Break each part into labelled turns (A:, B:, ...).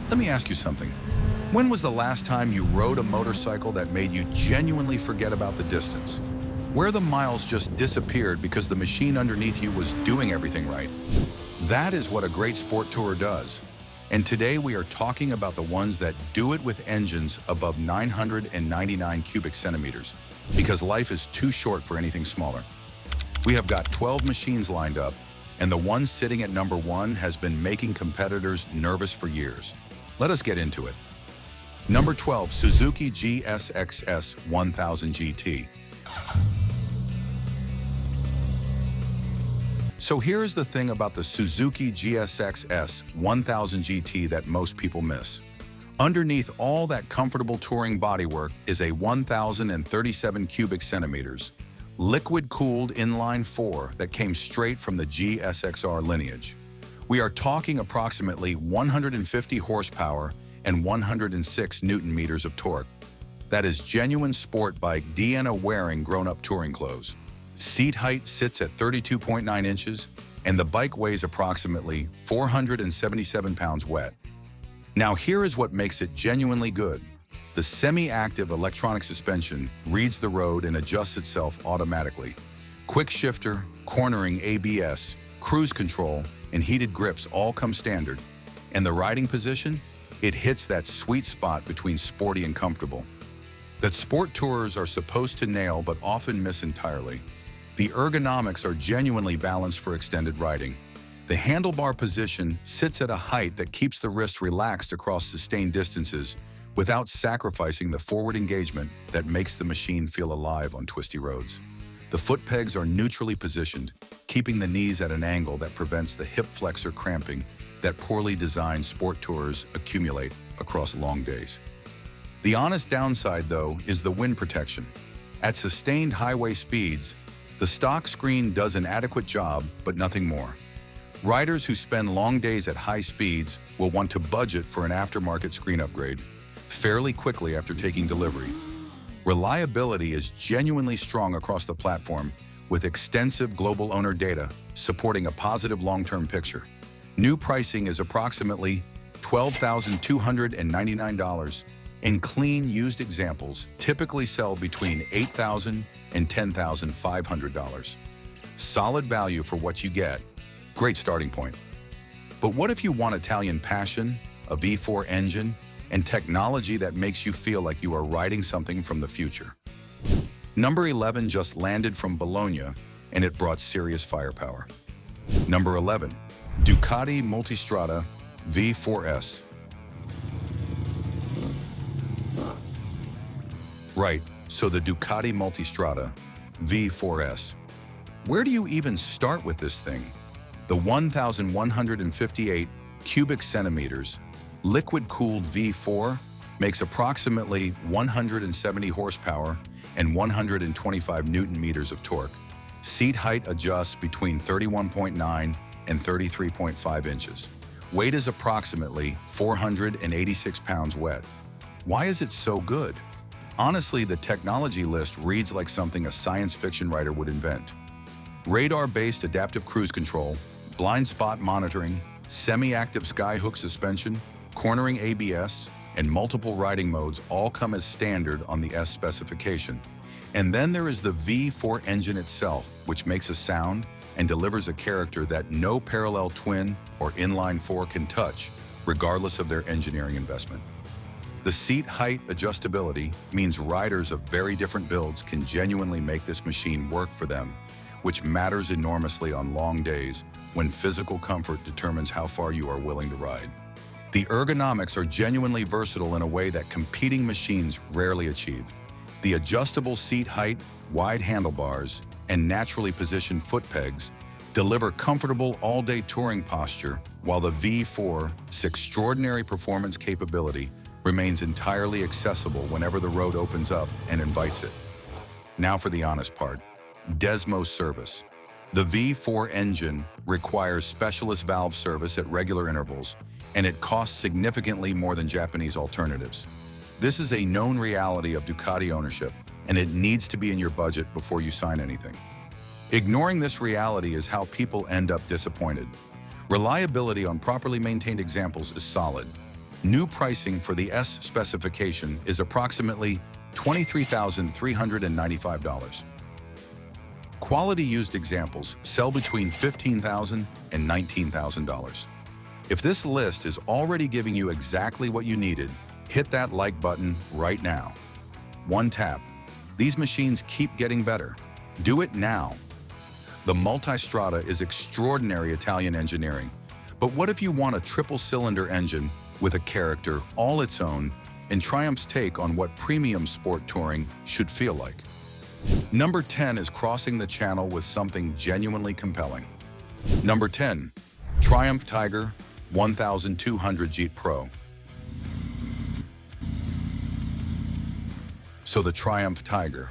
A: Let me ask you something. When was the last time you rode a motorcycle that made you genuinely forget about the distance? Where the miles just disappeared because the machine underneath you was doing everything right? That is what a great sport tourer does. And today we are talking about the ones that do it with engines above 999 cubic centimeters, because life is too short for anything smaller. We have got 12 machines lined up, and the one sitting at number 1 has been making competitors nervous for years. Let us get into it. Number 12, Suzuki GSX-S1000GT. So here is the thing about the Suzuki GSX-S1000GT that most people miss. Underneath all that comfortable touring bodywork is a 1,037 cubic centimeters, liquid-cooled inline-4 that came straight from the GSXR lineage. We are talking approximately 150 horsepower and 106 Newton-meters of torque. That is genuine sport bike Deanna wearing grown-up touring clothes. Seat height sits at 32.9 inches, and the bike weighs approximately 477 pounds wet. Now here is what makes it genuinely good. The semi-active electronic suspension reads the road and adjusts itself automatically. Quick shifter, cornering ABS, cruise control, and heated grips all come standard. And the riding position? It hits that sweet spot between sporty and comfortable that sport tourers are supposed to nail but often miss entirely. The ergonomics are genuinely balanced for extended riding. The handlebar position sits at a height that keeps the wrist relaxed across sustained distances without sacrificing the forward engagement that makes the machine feel alive on twisty roads. The foot pegs are neutrally positioned, keeping the knees at an angle that prevents the hip flexor cramping that poorly designed sport tourers accumulate across long days. The honest downside, though, is the wind protection. At sustained highway speeds, the stock screen does an adequate job, but nothing more. Riders who spend long days at high speeds will want to budget for an aftermarket screen upgrade fairly quickly after taking delivery. Reliability is genuinely strong across the platform, with extensive global owner data supporting a positive long-term picture. New pricing is approximately $12,299, and clean used examples typically sell between $8,000 and $10,500. Solid value for what you get. Great starting point. But what if you want Italian passion, a V4 engine, and technology that makes you feel like you are riding something from the future? Number 11 just landed from Bologna, and it brought serious firepower. Number 11, Ducati Multistrada V4S. Right, so the Ducati Multistrada V4S. Where do you even start with this thing? The 1,158 cubic centimeters liquid-cooled V4 makes approximately 170 horsepower and 125 Newton-meters of torque. Seat height adjusts between 31.9 and 33.5 inches. Weight is approximately 486 pounds wet. Why is it so good? Honestly, the technology list reads like something a science fiction writer would invent. Radar-based adaptive cruise control, blind spot monitoring, semi-active skyhook suspension, cornering ABS, and multiple riding modes all come as standard on the S specification. And then there is the V4 engine itself, which makes a sound and delivers a character that no parallel twin or inline-4 can touch, regardless of their engineering investment. The seat height adjustability means riders of very different builds can genuinely make this machine work for them, which matters enormously on long days when physical comfort determines how far you are willing to ride. The ergonomics are genuinely versatile in a way that competing machines rarely achieve. The adjustable seat height, wide handlebars, and naturally positioned foot pegs deliver comfortable all-day touring posture, while the V4's extraordinary performance capability remains entirely accessible whenever the road opens up and invites it. Now for the honest part, Desmo service. The V4 engine requires specialist valve service at regular intervals, and it costs significantly more than Japanese alternatives. This is a known reality of Ducati ownership, and it needs to be in your budget before you sign anything. Ignoring this reality is how people end up disappointed. Reliability on properly maintained examples is solid. New pricing for the S specification is approximately $23,395. Quality used examples sell between $15,000 and $19,000. If this list is already giving you exactly what you needed, hit that like button right now. One tap. These machines keep getting better. Do it now. The Multistrada is extraordinary Italian engineering, but what if you want a triple-cylinder engine with a character all its own and Triumph's take on what premium sport touring should feel like? Number 10 is crossing the channel with something genuinely compelling. Number 10, Triumph Tiger 1200 GT Pro. So the Triumph Tiger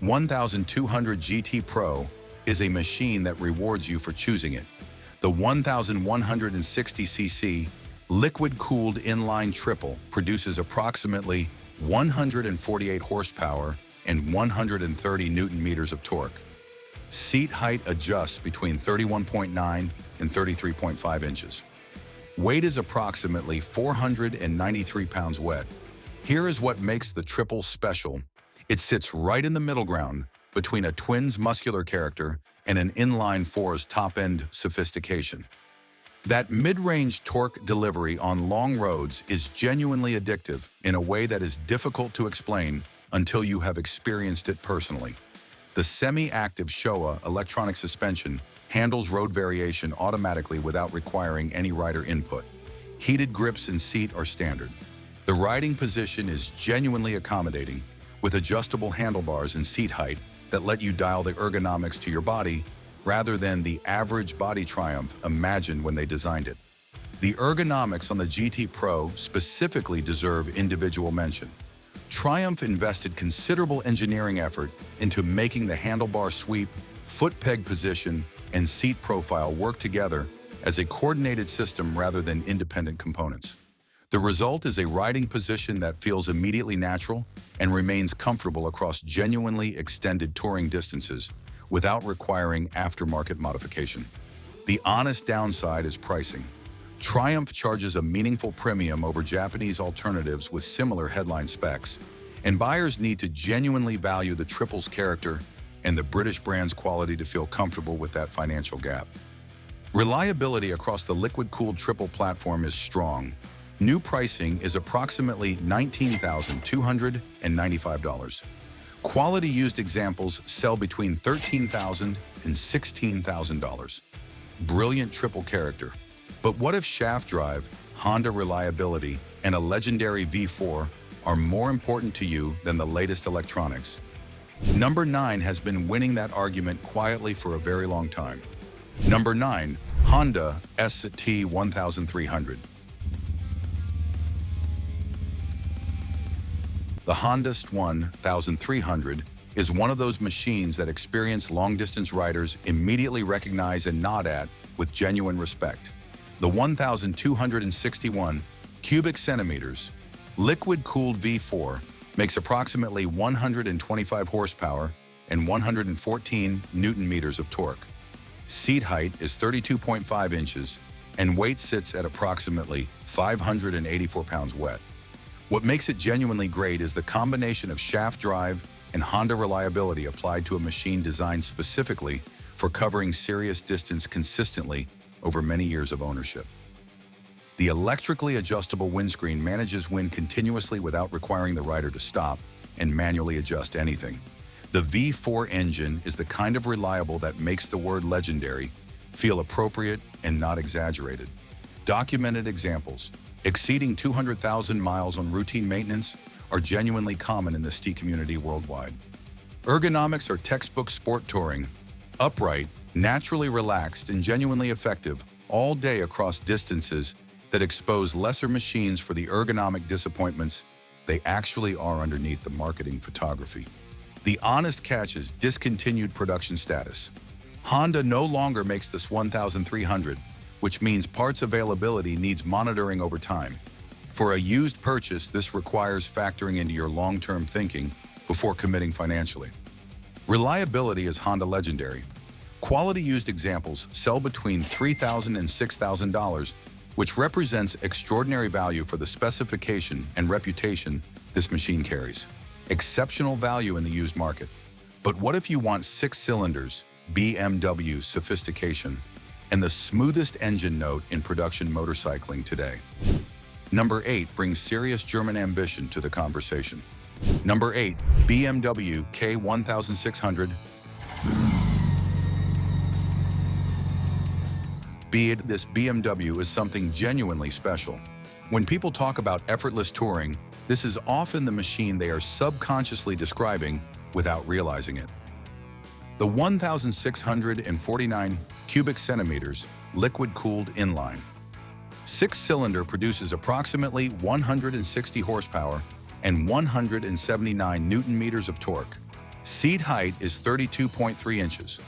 A: 1200 GT Pro is a machine that rewards you for choosing it. The 1160cc liquid-cooled inline triple produces approximately 148 horsepower and 130 Newton-meters of torque. Seat height adjusts between 31.9 and 33.5 inches. Weight is approximately 493 pounds wet. Here is what makes the triple special. It sits right in the middle ground between a twin's muscular character and an inline four's top-end sophistication. That mid-range torque delivery on long roads is genuinely addictive in a way that is difficult to explain until you have experienced it personally. The semi-active Showa electronic suspension handles road variation automatically without requiring any rider input. Heated grips and seat are standard. The riding position is genuinely accommodating, with adjustable handlebars and seat height that let you dial the ergonomics to your body rather than the average body Triumph imagined when they designed it. The ergonomics on the GT Pro specifically deserve individual mention. Triumph invested considerable engineering effort into making the handlebar sweep, foot peg position, and seat profile work together as a coordinated system rather than independent components. The result is a riding position that feels immediately natural and remains comfortable across genuinely extended touring distances without requiring aftermarket modification. The honest downside is pricing. Triumph charges a meaningful premium over Japanese alternatives with similar headline specs, and buyers need to genuinely value the triple's character and the British brand's quality to feel comfortable with that financial gap. Reliability across the liquid-cooled triple platform is strong. New pricing is approximately $19,295. Quality used examples sell between $13,000 and $16,000. Brilliant triple character. But what if shaft drive, Honda reliability, and a legendary V4 are more important to you than the latest electronics? Number 9 has been winning that argument quietly for a very long time. Number 9, Honda ST1300. The Honda ST1300 is one of those machines that experienced long-distance riders immediately recognize and nod at with genuine respect. The 1,261 cubic centimeters liquid-cooled V4 makes approximately 125 horsepower and 114 Newton-meters of torque. Seat height is 32.5 inches and weight sits at approximately 584 pounds wet. What makes it genuinely great is the combination of shaft drive and Honda reliability applied to a machine designed specifically for covering serious distance consistently over many years of ownership. The electrically adjustable windscreen manages wind continuously without requiring the rider to stop and manually adjust anything. The V4 engine is the kind of reliable that makes the word legendary feel appropriate and not exaggerated. Documented examples, exceeding 200,000 miles on routine maintenance, are genuinely common in the ST community worldwide. Ergonomics are textbook sport touring, upright, naturally relaxed, and genuinely effective all day across distances that expose lesser machines for the ergonomic disappointments they actually are underneath the marketing photography. The honest catch is discontinued production status. Honda no longer makes this 1300, which means parts availability needs monitoring over time. For a used purchase, this requires factoring into your long-term thinking before committing financially. Reliability is Honda legendary. Quality used examples sell between $3,000 and $6,000 which represents extraordinary value for the specification and reputation this machine carries. Exceptional value in the used market. But what if you want 6 cylinders, BMW sophistication, and the smoothest engine note in production motorcycling today? Number 8 brings serious German ambition to the conversation. Number 8, BMW K1600. Be it, this BMW is something genuinely special. When people talk about effortless touring, this is often the machine they are subconsciously describing without realizing it. The 1,649 cubic centimeters liquid-cooled inline 6-cylinder produces approximately 160 horsepower and 179 Newton-meters of torque. Seat height is 32.3 inches.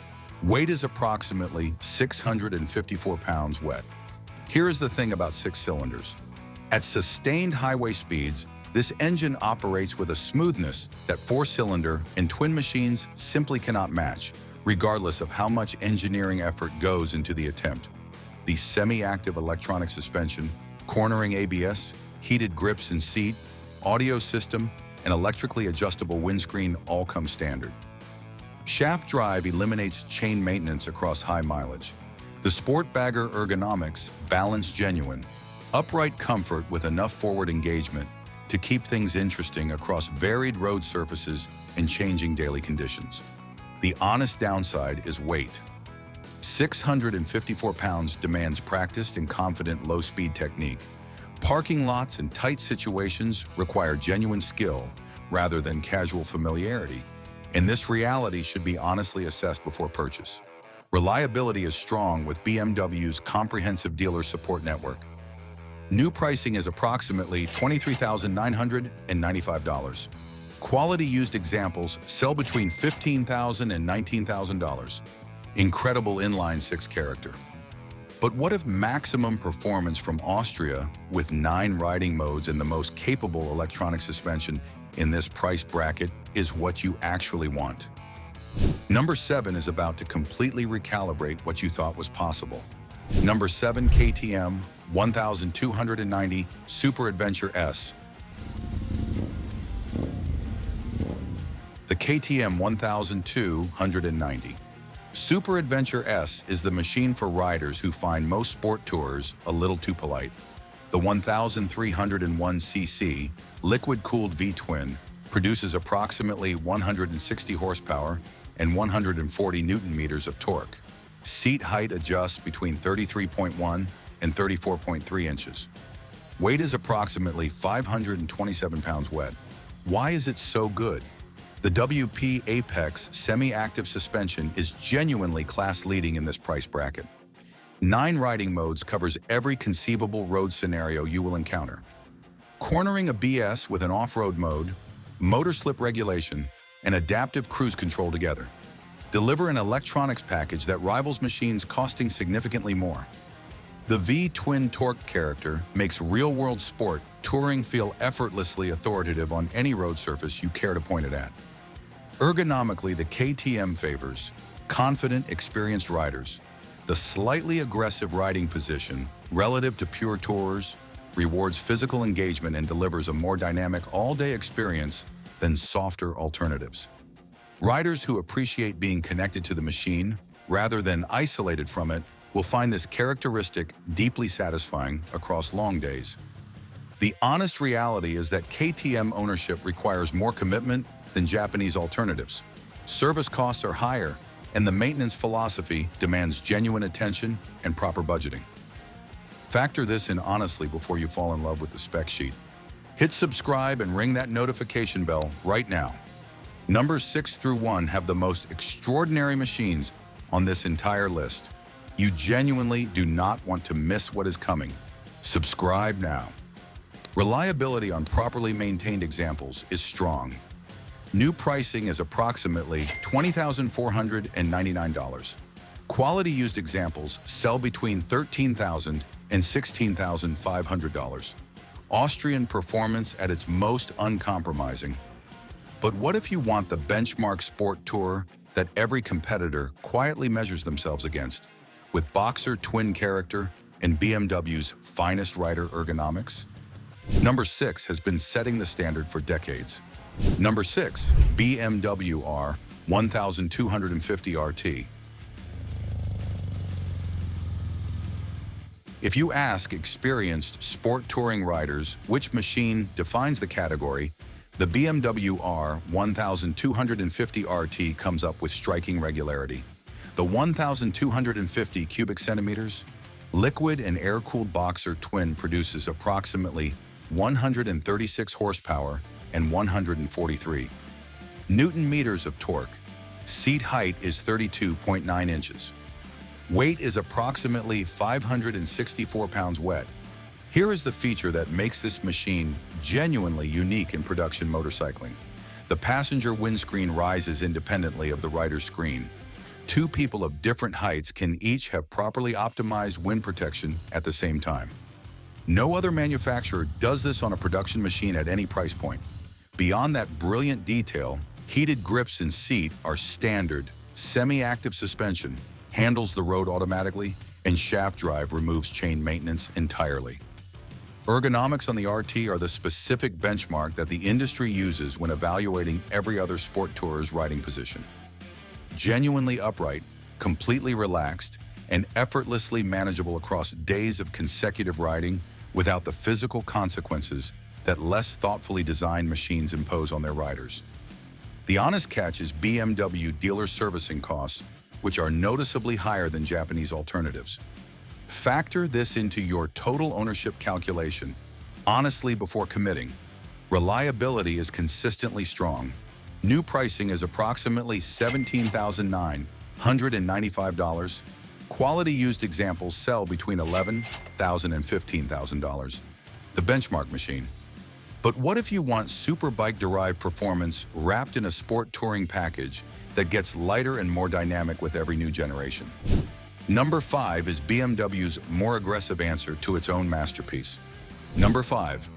A: Weight is approximately 654 pounds wet. Here is the thing about 6 cylinders. At sustained highway speeds, this engine operates with a smoothness that 4-cylinder and twin machines simply cannot match, regardless of how much engineering effort goes into the attempt. The semi-active electronic suspension, cornering ABS, heated grips and seat, audio system, and electrically adjustable windscreen all come standard. Shaft drive eliminates chain maintenance across high mileage. The Sport Bagger ergonomics balance genuine, upright comfort with enough forward engagement to keep things interesting across varied road surfaces and changing daily conditions. The honest downside is weight. 654 pounds demands practiced and confident low-speed technique. Parking lots and tight situations require genuine skill rather than casual familiarity, and this reality should be honestly assessed before purchase. Reliability is strong with BMW's comprehensive dealer support network. New pricing is approximately $23,995. Quality used examples sell between $15,000 and $19,000. Incredible inline 6 character. But what if maximum performance from Austria with 9 riding modes and the most capable electronic suspension in this price bracket is what you actually want? Number 7 is about to completely recalibrate what you thought was possible. Number 7, KTM 1290 Super Adventure S. The KTM 1290 Super Adventure S is the machine for riders who find most sport tourers a little too polite. The 1301cc liquid-cooled V-twin produces approximately 160 horsepower and 140 Newton-meters of torque. Seat height adjusts between 33.1 and 34.3 inches. Weight is approximately 527 pounds wet. Why is it so good? The WP Apex semi-active suspension is genuinely class-leading in this price bracket. 9 riding modes covers every conceivable road scenario you will encounter. Cornering ABS with an off-road mode, motor slip regulation, and adaptive cruise control together deliver an electronics package that rivals machines costing significantly more. The V-twin torque character makes real-world sport touring feel effortlessly authoritative on any road surface you care to point it at. Ergonomically, the KTM favors confident, experienced riders. The slightly aggressive riding position, relative to pure tourers, rewards physical engagement and delivers a more dynamic all-day experience than softer alternatives. Riders who appreciate being connected to the machine rather than isolated from it will find this characteristic deeply satisfying across long days. The honest reality is that KTM ownership requires more commitment than Japanese alternatives. Service costs are higher, and the maintenance philosophy demands genuine attention and proper budgeting. Factor this in honestly before you fall in love with the spec sheet. Hit subscribe and ring that notification bell right now. Numbers 6 through 1 have the most extraordinary machines on this entire list. You genuinely do not want to miss what is coming. Subscribe now. Reliability on properly maintained examples is strong. New pricing is approximately $20,499. Quality used examples sell between $13,000 and $16,500. Austrian performance at its most uncompromising. But what if you want the benchmark sport tourer that every competitor quietly measures themselves against? With Boxer twin character, and BMW's finest rider ergonomics? Number 6 has been setting the standard for decades. Number 6, BMW R 1250 RT. If you ask experienced sport touring riders which machine defines the category, the BMW R 1250 RT comes up with striking regularity. The 1250 cubic centimeters liquid and air-cooled boxer twin produces approximately 136 horsepower and 143 Newton meters of torque. Seat height is 32.9 inches. Weight is approximately 564 pounds wet. Here is the feature that makes this machine genuinely unique in production motorcycling. The passenger windscreen rises independently of the rider's screen. Two people of different heights can each have properly optimized wind protection at the same time. No other manufacturer does this on a production machine at any price point. Beyond that brilliant detail, heated grips and seat are standard. Semi-active suspension handles the road automatically, and shaft drive removes chain maintenance entirely. Ergonomics on the RT are the specific benchmark that the industry uses when evaluating every other sport tourer's riding position. Genuinely upright, completely relaxed, and effortlessly manageable across days of consecutive riding without the physical consequences that less thoughtfully designed machines impose on their riders. The honest catch is BMW dealer servicing costs, which are noticeably higher than Japanese alternatives. Factor this into your total ownership calculation honestly before committing. Reliability is consistently strong. New pricing is approximately $17,995. Quality used examples sell between $11,000 and $15,000. The benchmark machine. But what if you want superbike-derived performance wrapped in a sport touring package that gets lighter and more dynamic with every new generation? Number 5 is BMW's more aggressive answer to its own masterpiece. Number 5,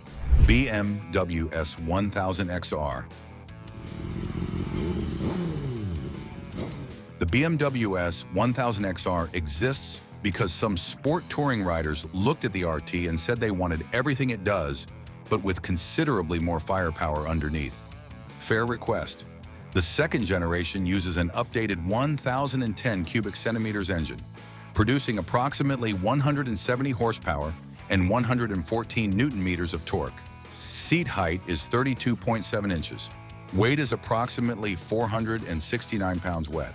A: BMW S1000XR. The BMW S1000XR exists because some sport touring riders looked at the RT and said they wanted everything it does, but with considerably more firepower underneath. Fair request. The second generation uses an updated 1010 cubic centimeters engine, producing approximately 170 horsepower and 114 Newton meters of torque. Seat height is 32.7 inches. Weight is approximately 469 pounds wet.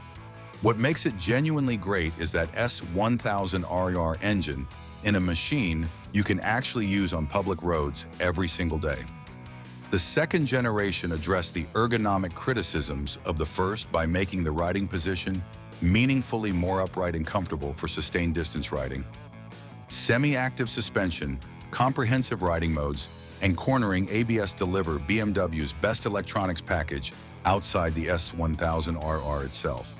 A: What makes it genuinely great is that S1000RR engine in a machine you can actually use on public roads every single day. The second generation addressed the ergonomic criticisms of the first by making the riding position meaningfully more upright and comfortable for sustained distance riding. Semi-active suspension, comprehensive riding modes, and cornering ABS deliver BMW's best electronics package outside the S1000RR itself.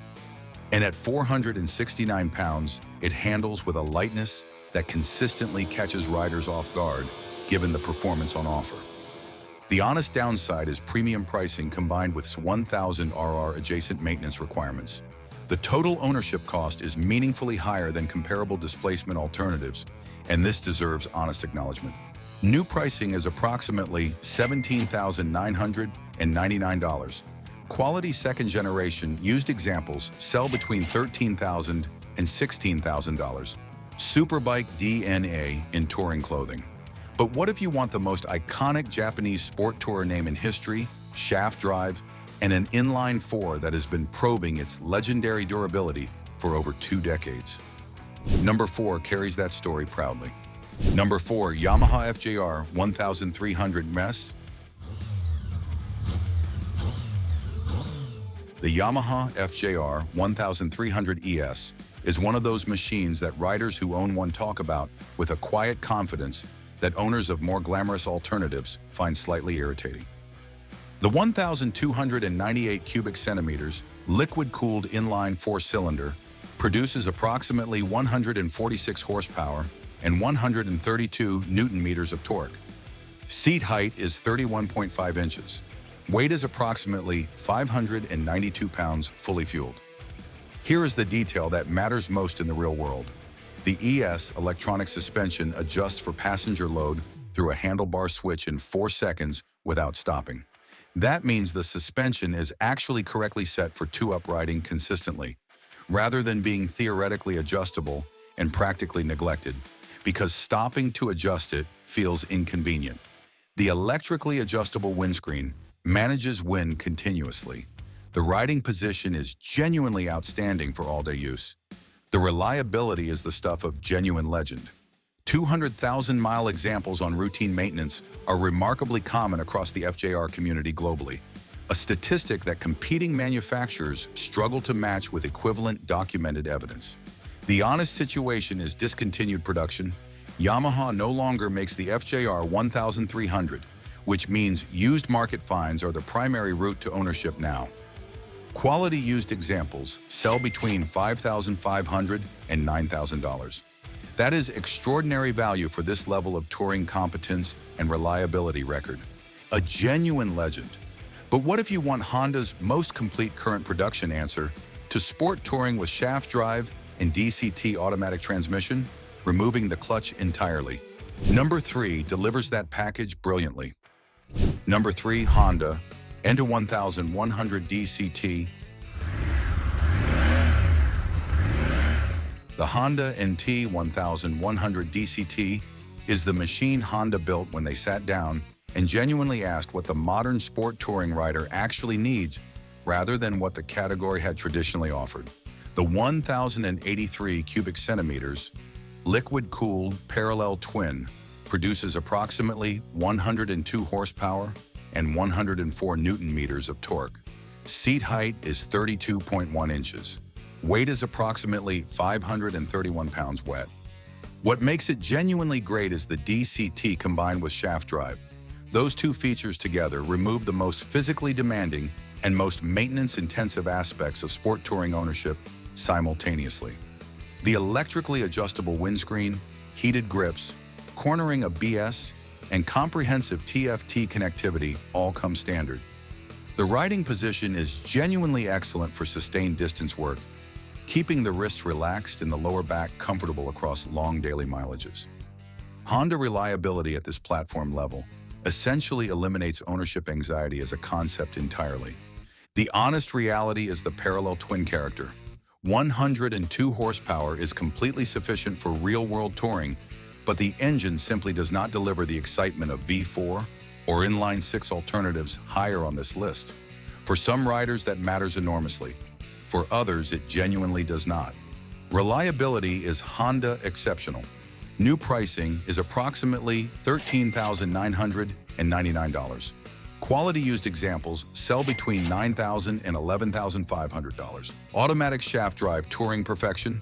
A: And at 469 pounds, it handles with a lightness that consistently catches riders off guard, given the performance on offer. The honest downside is premium pricing combined with 1000RR adjacent maintenance requirements. The total ownership cost is meaningfully higher than comparable displacement alternatives, and this deserves honest acknowledgement. New pricing is approximately $17,999. Quality second generation used examples sell between $13,000 and $16,000. Superbike DNA in touring clothing. But what if you want the most iconic Japanese sport tourer name in history, shaft drive, and an inline 4 that has been proving its legendary durability for over 2 decades? Number 4 carries that story proudly. Number 4, Yamaha FJR1300ES. The Yamaha FJR1300ES is one of those machines that riders who own one talk about with a quiet confidence that owners of more glamorous alternatives find slightly irritating. The 1,298 cubic centimeters liquid-cooled inline 4-cylinder produces approximately 146 horsepower and 132 Newton meters of torque. Seat height is 31.5 inches. Weight is approximately 592 pounds fully fueled. Here is the detail that matters most in the real world. The ES electronic suspension adjusts for passenger load through a handlebar switch in 4 seconds without stopping. That means the suspension is actually correctly set for two-up riding consistently, rather than being theoretically adjustable and practically neglected, because stopping to adjust it feels inconvenient. The electrically adjustable windscreen manages wind continuously. The riding position is genuinely outstanding for all-day use. The reliability is the stuff of genuine legend. 200,000-mile examples on routine maintenance are remarkably common across the FJR community globally, a statistic that competing manufacturers struggle to match with equivalent documented evidence. The honest situation is discontinued production. Yamaha no longer makes the FJR1300, which means used market finds are the primary route to ownership now. Quality used examples sell between $5,500 and $9,000. That is extraordinary value for this level of touring competence and reliability record. A genuine legend. But what if you want Honda's most complete current production answer to sport touring with shaft drive and DCT automatic transmission, removing the clutch entirely? Number 3 delivers that package brilliantly. Number 3, Honda NT1100 DCT. The Honda NT1100 DCT is the machine Honda built when they sat down and genuinely asked what the modern sport touring rider actually needs rather than what the category had traditionally offered. The 1,083 cubic centimeters, liquid-cooled parallel twin produces approximately 102 horsepower and 104 Newton-meters of torque. Seat height is 32.1 inches. Weight is approximately 531 pounds wet. What makes it genuinely great is the DCT combined with shaft drive. Those two features together remove the most physically demanding and most maintenance-intensive aspects of sport touring ownership simultaneously. The electrically adjustable windscreen, heated grips, cornering ABS, and comprehensive TFT connectivity all come standard. The riding position is genuinely excellent for sustained distance work, keeping the wrists relaxed and the lower back comfortable across long daily mileages. Honda reliability at this platform level essentially eliminates ownership anxiety as a concept entirely. The honest reality is the parallel twin character. 102 horsepower is completely sufficient for real-world touring, but the engine simply does not deliver the excitement of V4 or inline-6 alternatives higher on this list. For some riders, that matters enormously. For others, it genuinely does not. Reliability is Honda exceptional. New pricing is approximately $13,999. Quality used examples sell between $9,000 and $11,500. Automatic shaft drive touring perfection.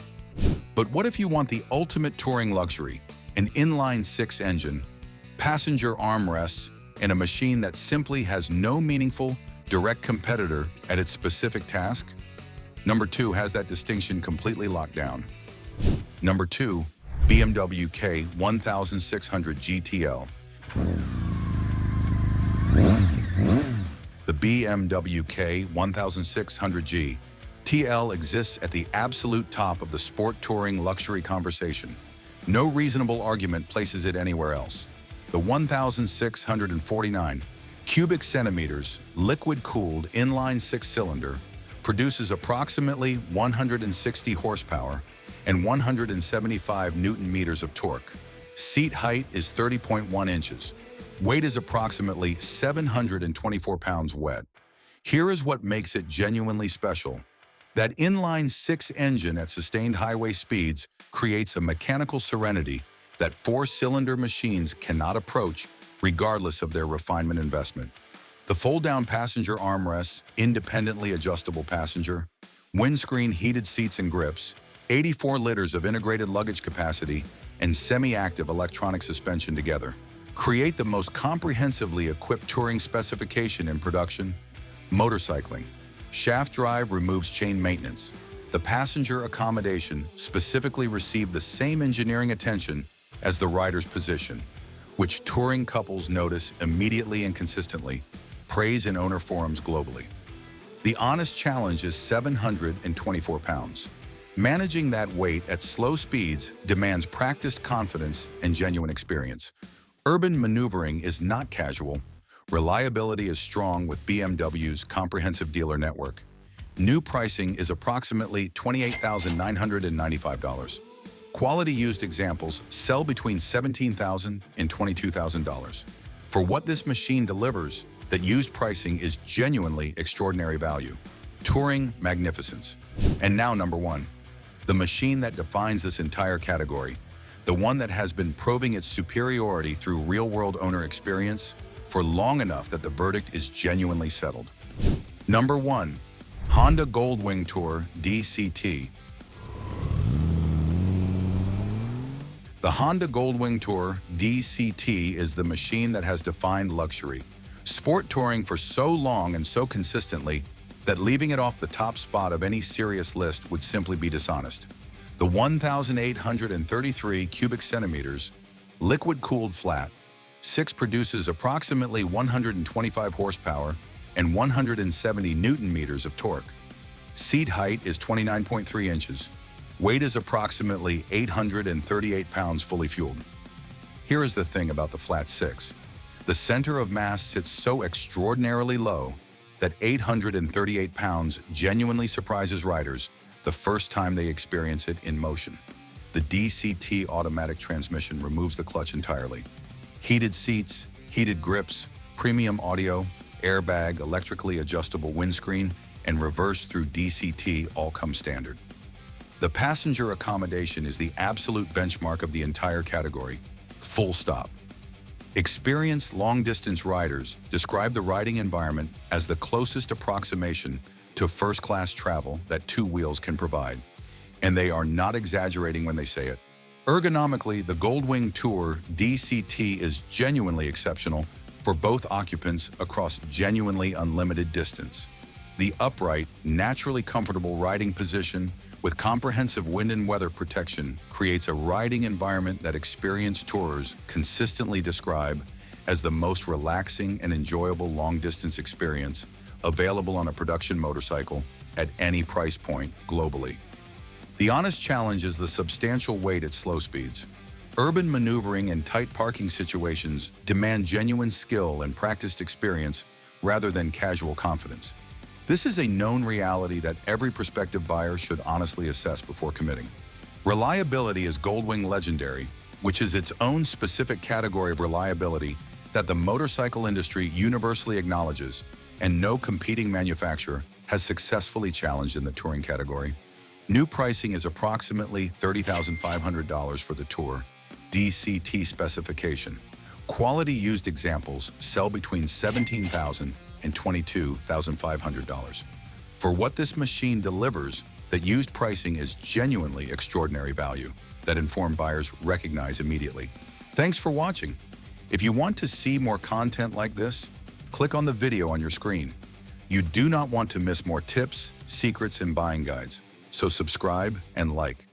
A: But what if you want the ultimate touring luxury? An inline-6 engine, passenger armrests, and a machine that simply has no meaningful, direct competitor at its specific task? Number 2 has that distinction completely locked down. Number 2, BMW K1600GTL. The BMW K1600GTL exists at the absolute top of the sport touring luxury conversation. No reasonable argument places it anywhere else. The 1,649 cubic centimeters liquid-cooled inline 6-cylinder produces approximately 160 horsepower and 175 Newton-meters of torque. Seat height is 30.1 inches. Weight is approximately 724 pounds wet. Here is what makes it genuinely special. That inline-6 engine at sustained highway speeds creates a mechanical serenity that 4-cylinder machines cannot approach regardless of their refinement investment. The fold-down passenger armrests, independently adjustable passenger, windscreen heated seats and grips, 84 liters of integrated luggage capacity, and semi-active electronic suspension together create the most comprehensively equipped touring specification in production. Motorcycling. Shaft drive removes chain maintenance. The passenger accommodation specifically received the same engineering attention as the rider's position, which touring couples notice immediately and consistently, praise in owner forums globally. The honest challenge is 724 pounds. Managing that weight at slow speeds demands practiced confidence and genuine experience. Urban maneuvering is not casual. Reliability is strong with BMW's comprehensive dealer network. New pricing is approximately $28,995. Quality used examples sell between $17,000 and $22,000. For what this machine delivers, that used pricing is genuinely extraordinary value. Touring magnificence. And now number one, the machine that defines this entire category, the one that has been proving its superiority through real-world owner experience for long enough that the verdict is genuinely settled. Number one, Honda Goldwing Tour DCT. The Honda Goldwing Tour DCT is the machine that has defined luxury, sport touring for so long and so consistently that leaving it off the top spot of any serious list would simply be dishonest. The 1,833 cubic centimeters, liquid-cooled flat, 6 produces approximately 125 horsepower and 170 Newton-meters of torque. Seat height is 29.3 inches. Weight is approximately 838 pounds fully fueled. Here is the thing about the Flat 6. The center of mass sits so extraordinarily low that 838 pounds genuinely surprises riders the first time they experience it in motion. The DCT automatic transmission removes the clutch entirely. Heated seats, heated grips, premium audio, airbag, electrically adjustable windscreen, and reverse through DCT all come standard. The passenger accommodation is the absolute benchmark of the entire category. Full stop. Experienced long-distance riders describe the riding environment as the closest approximation to first-class travel that two wheels can provide. And they are not exaggerating when they say it. Ergonomically, the Goldwing Tour DCT is genuinely exceptional for both occupants across genuinely unlimited distance. The upright, naturally comfortable riding position with comprehensive wind and weather protection creates a riding environment that experienced tourers consistently describe as the most relaxing and enjoyable long-distance experience available on a production motorcycle at any price point globally. The honest challenge is the substantial weight at slow speeds. Urban maneuvering and tight parking situations demand genuine skill and practiced experience rather than casual confidence. This is a known reality that every prospective buyer should honestly assess before committing. Reliability is Goldwing legendary, which is its own specific category of reliability that the motorcycle industry universally acknowledges, and no competing manufacturer has successfully challenged in the touring category. New pricing is approximately $30,500 for the Tour DCT specification. Quality used examples sell between $17,000 and $22,500. For what this machine delivers, that used pricing is genuinely extraordinary value that informed buyers recognize immediately. Thanks for watching. If you want to see more content like this, click on the video on your screen. You do not want to miss more tips, secrets, and buying guides, so subscribe and like.